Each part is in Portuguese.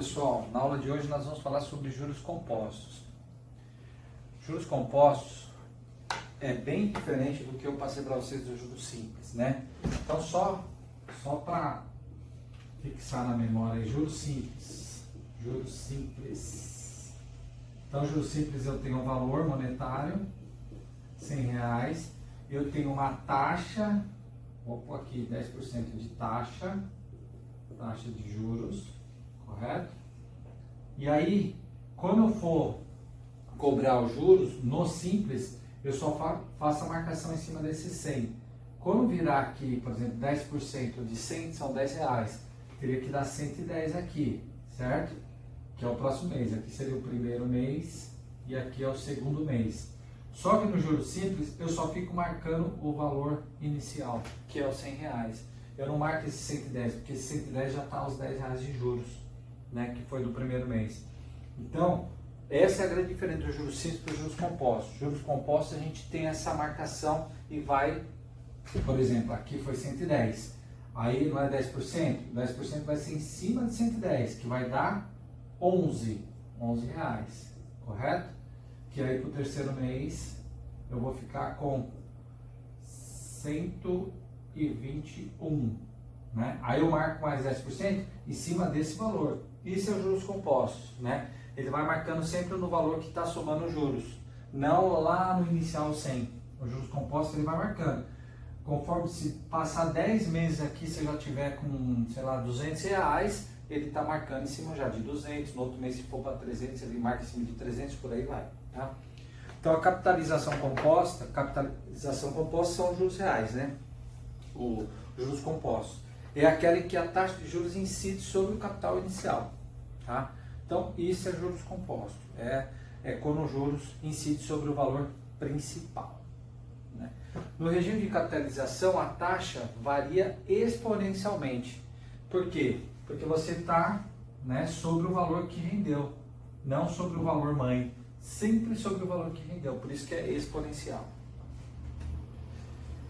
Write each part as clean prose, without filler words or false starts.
pessoal, na aula de hoje nós vamos falar sobre juros compostos. Juros compostos é bem diferente do que eu passei para vocês do juros simples, né? Então só para fixar na memória, juros simples. Então juros simples eu tenho um valor monetário, R$100, eu tenho uma taxa, vou pôr aqui 10% de taxa de juros, correto? E aí, quando eu for cobrar os juros, no simples, eu só faço a marcação em cima desse 100. Quando virar aqui, por exemplo, 10% de 100 são R$10, teria que dar 110 aqui, certo? Que é o próximo mês. Aqui seria o primeiro mês e aqui é o segundo mês. Só que no juros simples, eu só fico marcando o valor inicial, que é os R$100. Eu não marco esse 110, porque esse 110 já está aos R$10 de juros, né, que foi do primeiro mês. Então, essa é a grande diferença dos juros simples para os juros compostos. Juros compostos a gente tem essa marcação e vai, por exemplo, aqui foi 110. Aí não é 10%? 10% vai ser em cima de 110, que vai dar 11 reais, correto? Que aí para o terceiro mês eu vou ficar com 121, né? Aí eu marco mais 10% em cima desse valor. Isso é os juros compostos, né? Ele vai marcando sempre no valor que está somando os juros, não lá no inicial 100. Os juros compostos ele vai marcando. Conforme se passar 10 meses aqui, se já tiver com, sei lá, R$200, ele está marcando em cima já de 200. No outro mês, se for para 300, ele marca em cima de 300, por aí vai, tá? Então a capitalização composta são os juros reais, né? Os juros compostos. É aquela em que a taxa de juros incide sobre o capital inicial, tá? Então isso é juros compostos. É quando os juros incidem sobre o valor principal, né? No regime de capitalização, a taxa varia exponencialmente. Por quê? Porque você está, né, sobre o valor que rendeu, não sobre o valor mãe. Sempre sobre o valor que rendeu, por isso que é exponencial.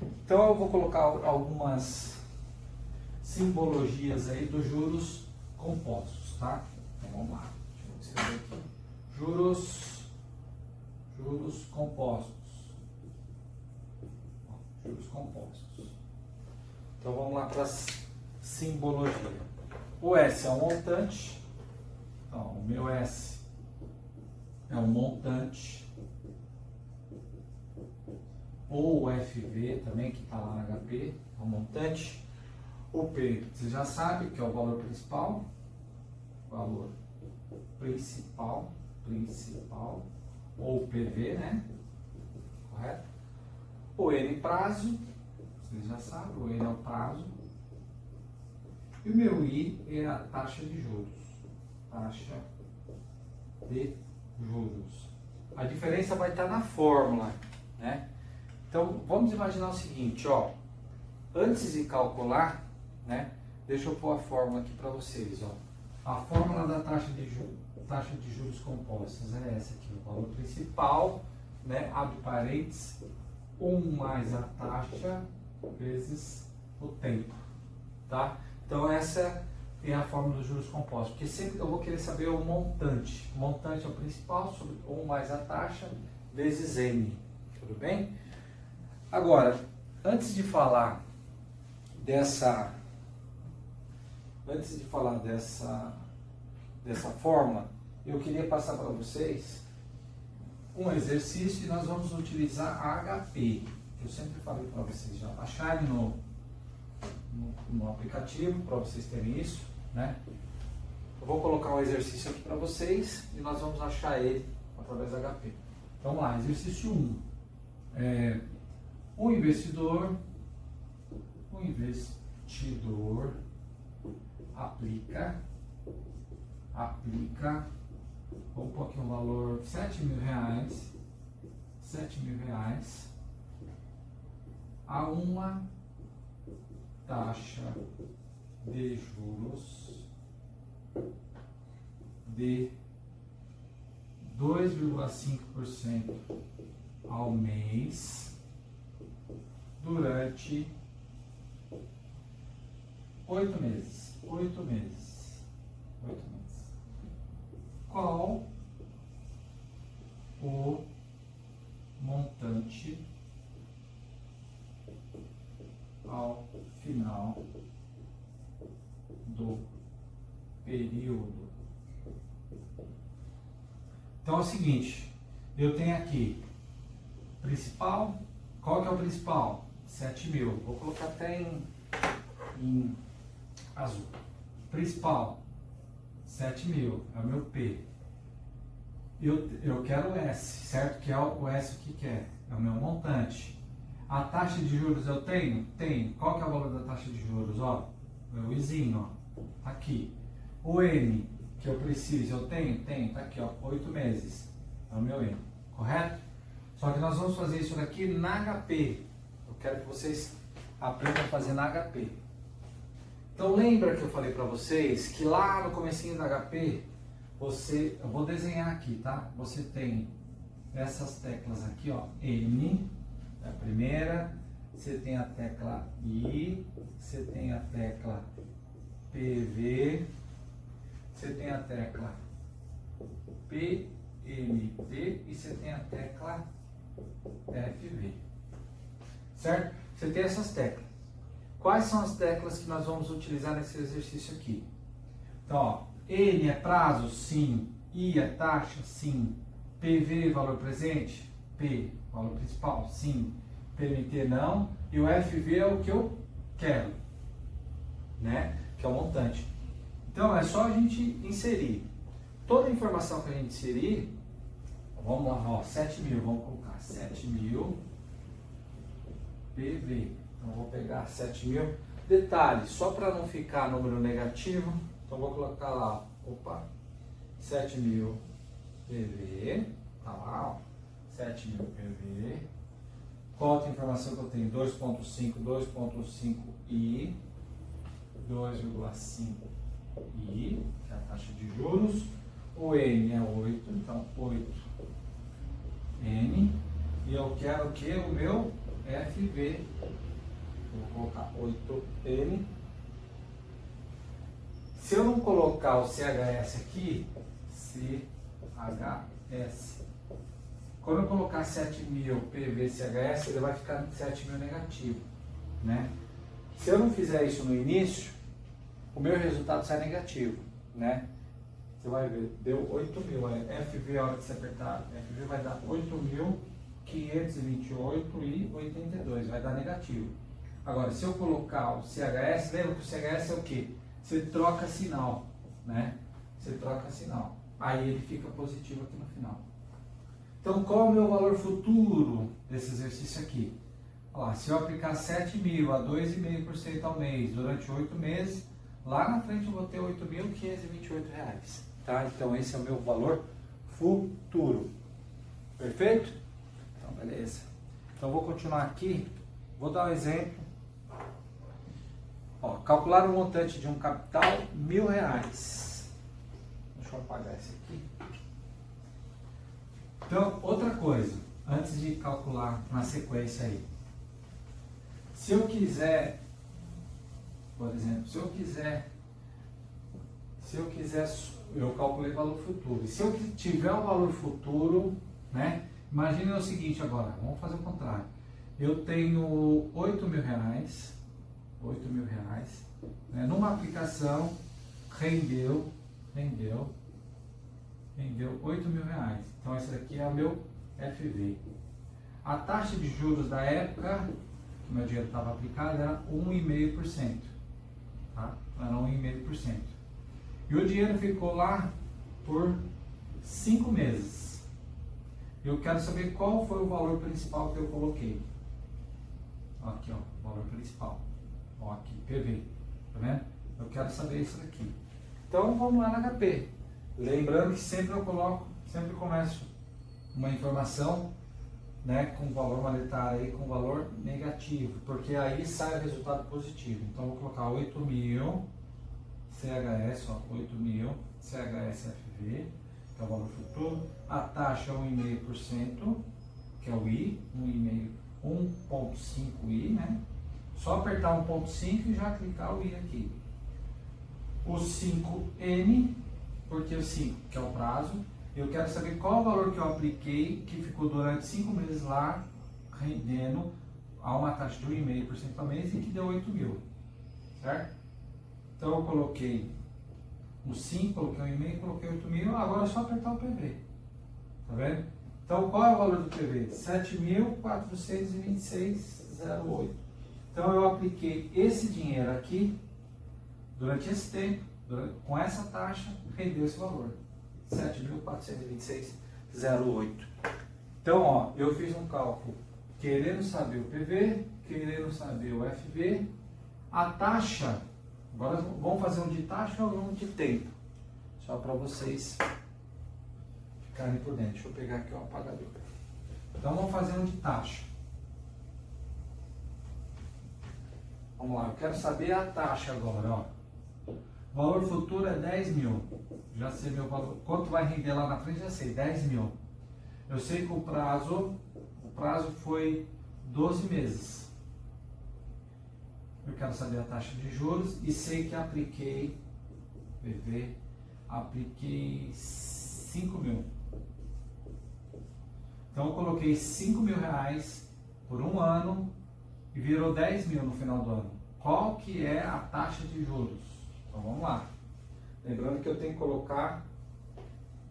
Então eu vou colocar algumas simbologias aí dos juros compostos, tá? Então vamos lá, deixa eu escrever aqui. Juros compostos. Juros compostos. Então vamos lá para as simbologias. O S é um montante. Então o meu S é um montante, ou o FV também, que está lá na HP, é um montante. O P, você já sabe que é o valor principal, ou PV, né? Correto? O N, prazo, você já sabe, o N é o prazo. E o meu I é a taxa de juros. Taxa de juros. A diferença vai estar na fórmula, né? Então vamos imaginar o seguinte, ó. Antes de calcular, né? Deixa eu pôr a fórmula aqui para vocês, ó. A fórmula da taxa de juros compostos é essa aqui, o valor principal, né? Abre parênteses, 1 mais a taxa vezes o tempo, tá? Então essa é a fórmula dos juros compostos, porque sempre eu vou querer saber o montante. O montante é o principal, sobre 1 mais a taxa, vezes N. Tudo bem? Agora, antes de falar dessa fórmula, eu queria passar para vocês um exercício e nós vamos utilizar a HP. Eu sempre falei para vocês já baixarem no aplicativo, para vocês terem isso, né? Eu vou colocar um exercício aqui para vocês e nós vamos achar ele através da HP. Então vamos lá, exercício 1. O investidor aplica, vamos pôr aqui um valor de R$7.000 a uma taxa de juros de 2,5% ao mês durante 8 meses. 8 meses. qual o montante ao final do período. Então é o seguinte, eu tenho aqui principal, qual que é o principal? 7.000, vou colocar até em azul. Principal, 7.000, é o meu P. Eu quero o S, certo? Que é o S, o que que é? É o meu montante. A taxa de juros eu tenho? Tenho. Qual que é o valor da taxa de juros? Ó, é o Izinho, ó, tá aqui. O N que eu preciso, eu tenho? Tenho, tá aqui, ó, 8 meses. É o meu N, correto? Só que nós vamos fazer isso daqui na HP. Eu quero que vocês aprendam a fazer na HP. Então lembra que eu falei para vocês que lá no comecinho da HP, eu vou desenhar aqui, tá? Você tem essas teclas aqui, ó, N, é a primeira, você tem a tecla I, você tem a tecla PV, você tem a tecla PMT e você tem a tecla FV, certo? Você tem essas teclas. Quais são as teclas que nós vamos utilizar nesse exercício aqui? Então, ó, N é prazo? Sim. I é taxa? Sim. PV, valor presente? P, valor principal? Sim. PMT não. E o FV é o que eu quero, né? Que é o montante. Então, é só a gente inserir. Toda a informação que a gente inserir, vamos lá, ó, 7.000, vamos colocar 7.000 PV. Então, vou pegar 7.000. Detalhe, só para não ficar número negativo, então vou colocar lá, opa, 7.000 PV, tá lá, ó, 7.000 PV. Qual outra informação que eu tenho? 2.5, 2.5i, 2,5i, que é a taxa de juros. O N é 8, então 8N. E eu quero que o meu FV, vou colocar 8N. Se eu não colocar o CHS aqui, CHS, quando eu colocar 7.000 PV-CHS, ele vai ficar 7.000 negativo, né? Se eu não fizer isso no início, o meu resultado sai negativo, né? Você vai ver, deu 8.000, FV, a hora que você apertar, FV vai dar 8.528,82, vai dar negativo. Agora, se eu colocar o CHS, lembra que o CHS é o quê? Você troca sinal, né? Você troca sinal. Aí ele fica positivo aqui no final. Então, qual é o meu valor futuro desse exercício aqui? Olha lá, se eu aplicar 7.000 a 2,5% ao mês durante 8 meses, lá na frente eu vou ter R$ 8.528. Tá? Então, esse é o meu valor futuro. Perfeito? Então, beleza. Então, vou continuar aqui. Vou dar um exemplo. Ó, calcular o montante de um capital R$ 1.000. Deixa eu apagar esse aqui. Então, outra coisa, antes de calcular na sequência aí. Se eu quiser, por exemplo, eu calculei o valor futuro. E se eu tiver um valor futuro, né? Imagine o seguinte agora, vamos fazer o contrário. Eu tenho R$ 8.000, né? Numa aplicação rendeu R$ 8.000. Então esse daqui é o meu FV. A taxa de juros da época que meu dinheiro estava aplicado era 1,5%, tá? Era 1,5%. E o dinheiro ficou lá por 5 meses. Eu quero saber qual foi o valor principal que eu coloquei. Aqui, ó, o valor principal. Ó, aqui, PV. Tá vendo? Eu quero saber isso daqui. Então, vamos lá na HP. Lembrando que sempre começo uma informação, né, com valor monetário aí, com valor negativo, porque aí sai o resultado positivo. Então, vou colocar 8.000 CHS, ó, 8.000 CHSFV, que é o valor futuro. A taxa é 1,5%, que é o I, 1,5I, né? Só apertar 1,5 e já clicar o I aqui. O 5N, porque o 5, que é o prazo, eu quero saber qual o valor que eu apliquei, que ficou durante 5 meses lá, rendendo a uma taxa de 1,5% ao mês e que deu 8 mil, certo? Então eu coloquei o 5, coloquei 1,5, coloquei 8 mil, agora é só apertar o PV, tá vendo? Então qual é o valor do PV? 7.426,08. Então eu apliquei esse dinheiro aqui, durante esse tempo, com essa taxa, rendeu esse valor, 7.426,08. Então, ó, eu fiz um cálculo querendo saber o PV, querendo saber o FV, a taxa. Agora vamos fazer um de taxa ou um de tempo, só para vocês ficarem por dentro. Deixa eu pegar aqui o apagador. Então vamos fazer um de taxa. Vamos lá, eu quero saber a taxa agora, ó. O valor futuro é 10 mil. Já sei meu valor. Quanto vai render lá na frente? Já sei, 10 mil. Eu sei que o prazo foi 12 meses. Eu quero saber a taxa de juros e sei que apliquei PV, apliquei 5 mil. Então eu coloquei 5 mil reais por um ano e virou 10 mil no final do ano. Qual que é a taxa de juros? Então vamos lá. Lembrando que eu tenho que colocar,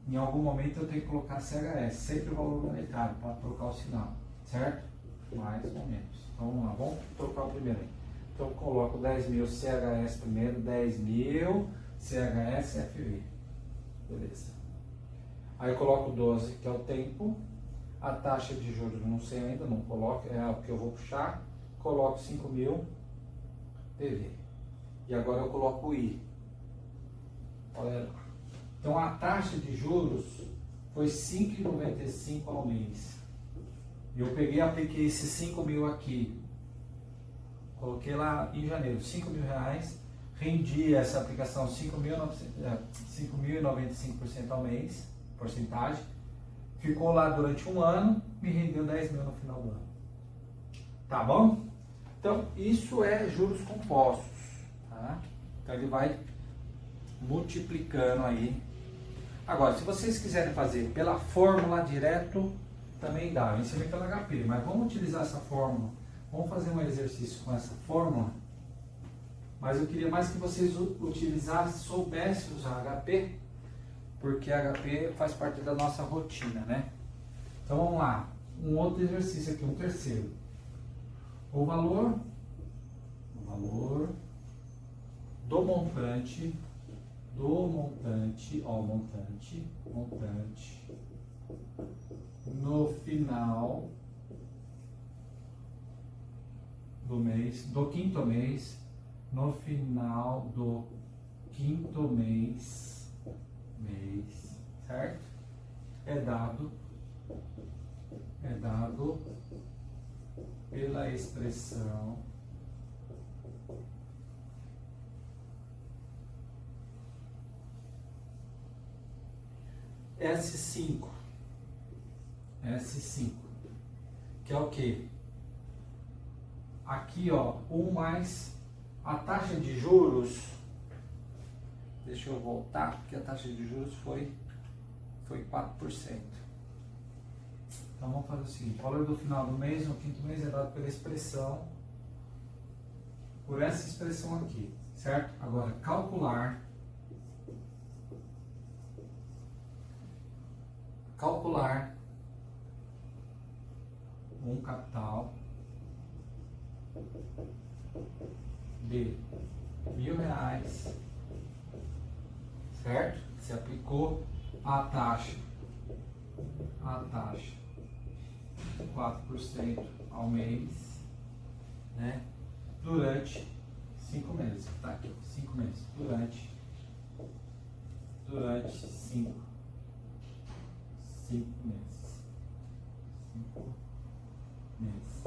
em algum momento eu tenho que colocar CHS, sempre o valor monetário, para trocar o sinal, certo? Mais ou menos. Então vamos lá, vamos trocar o primeiro aí. Então eu coloco 10 mil CHS primeiro, 10 mil CHS FV. Beleza. Aí eu coloco 12, que é o tempo. A taxa de juros não sei ainda, não coloco, é o que eu vou puxar. Coloco 5 mil PV. E agora eu coloco o I. Olha lá. Então a taxa de juros foi 5,95 ao mês. Eu peguei e apliquei esses 5 mil aqui. Coloquei lá em janeiro, 5 mil reais. Rendi essa aplicação 5.095% ao mês, porcentagem. Ficou lá durante um ano, me rendeu 10 mil no final do ano. Tá bom? Então isso é juros compostos. Tá? Então ele vai multiplicando aí. Agora, se vocês quiserem fazer pela fórmula direto, também dá. Eu ensinei pela HP, mas vamos utilizar essa fórmula. Vamos fazer um exercício com essa fórmula. Mas eu queria mais que vocês utilizassem, soubessem usar HP, porque HP faz parte da nossa rotina, né? Então vamos lá. Um outro exercício aqui, um terceiro. O valor do montante, ó, montante no final do mês, do quinto mês, no final do quinto mês, certo? É dado pela expressão S5, que é o que? Aqui, ó, 1 mais a taxa de juros. Deixa eu voltar, porque a taxa de juros foi 4%. Então vamos fazer o seguinte: o valor do final do mês, no quinto mês, é dado pela expressão, por essa expressão aqui, certo? Agora, calcular um capital de R$1.000, certo? Se aplicou a taxa 4% ao mês, né? Durante 5 meses, tá aqui, 5 meses, durante 5 meses. 5 meses.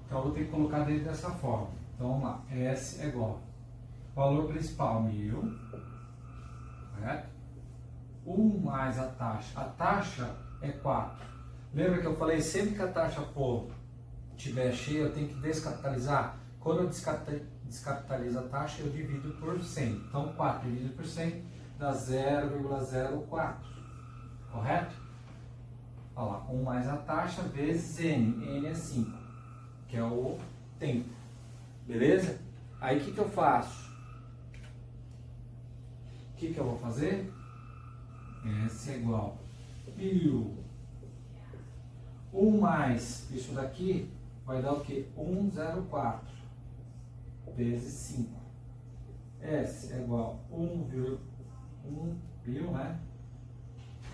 Então eu vou ter que colocar dentro dessa forma. Então vamos lá, S é igual valor principal 1.000, correto? 1 mais a taxa é 4. Lembra que eu falei, sempre que a taxa estiver cheia, eu tenho que descapitalizar? Quando eu descapitalizo a taxa, eu divido por 100. Então 4 dividido por 100 dá 0,04, correto? Olha lá, 1 mais a taxa vezes N, N é 5, que é o tempo, beleza? Aí o que eu faço? O que eu vou fazer? S é igual a 1000. 1 mais isso daqui vai dar o quê? 104 vezes 5. S é igual a 1,1, né?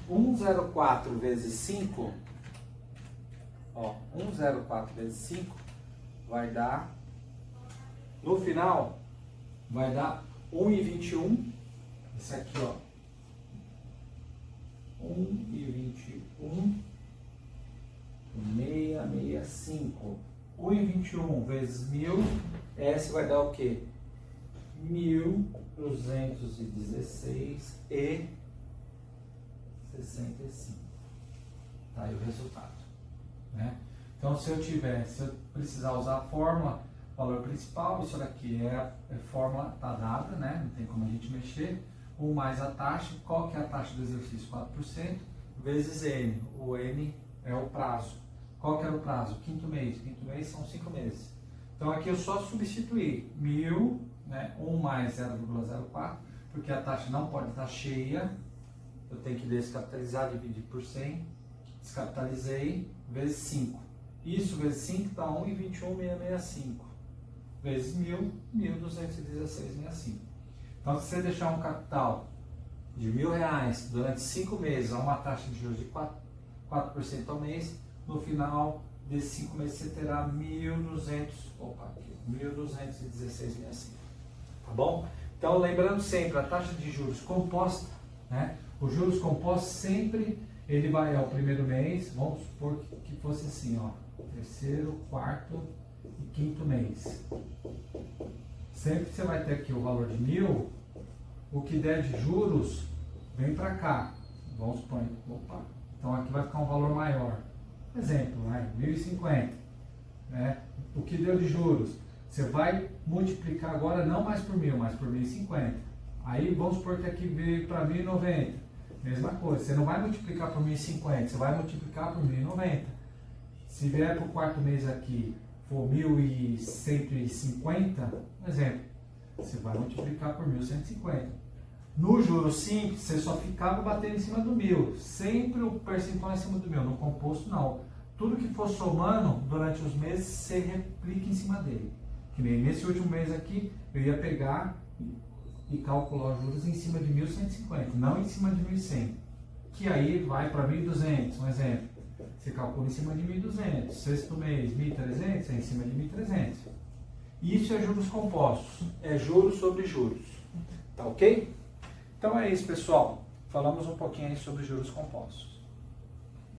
104 vezes 5, ó, 104 vezes 5 vai dar, no final, vai dar 1,21, esse aqui, ó, 1,21, 665, 1,21 vezes 1000, S vai dar o quê? 1.216 e 65. Tá aí o resultado, né? Então, se eu precisar usar a fórmula, valor principal, isso daqui é fórmula, tá dada, né? Não tem como a gente mexer. 1 mais a taxa, qual que é a taxa do exercício? 4%, vezes N. O N é o prazo. Qual que era o prazo? Quinto mês são 5 meses. Então, aqui eu só substituí 1000, né? 1 mais 0,04, porque a taxa não pode estar cheia. Eu tenho que descapitalizar, dividir por 100, descapitalizei, vezes 5. Isso vezes 5 dá 1,21665. Vezes 1000, 1.216,65. Então, se você deixar um capital de R$1.000 durante 5 meses a uma taxa de juros de 4% ao mês, no final desses 5 meses você terá 1.216,65. Tá bom? Então, lembrando sempre, a taxa de juros composta, né? Os juros compostos sempre, ele vai ao primeiro mês, vamos supor que fosse assim, ó, terceiro, quarto e quinto mês. Sempre você vai ter aqui o valor de 1000, o que der de juros, vem para cá. Vamos supor, então aqui vai ficar um valor maior. Exemplo, né? 1.050, né? O que deu de juros, você vai multiplicar agora não mais por 1000, mas por 1.050. Aí vamos supor que aqui veio para 1.090. Mesma coisa, você não vai multiplicar por 1.050, você vai multiplicar por 1.090. Se vier para o quarto mês aqui, for 1.150, um exemplo, você vai multiplicar por 1.150. No juros simples, você só ficava batendo em cima do 1000, sempre o percentual em cima do 1000, no composto não. Tudo que for somando durante os meses, você replica em cima dele. Que nem nesse último mês aqui, eu ia pegar e calcular os juros em cima de 1.150, não em cima de 1.100, que aí vai para 1.200, um exemplo. Você calcula em cima de 1.200, sexto mês 1.300, é em cima de 1.300. Isso é juros compostos, é juros sobre juros, tá ok? Então é isso, pessoal, falamos um pouquinho aí sobre juros compostos.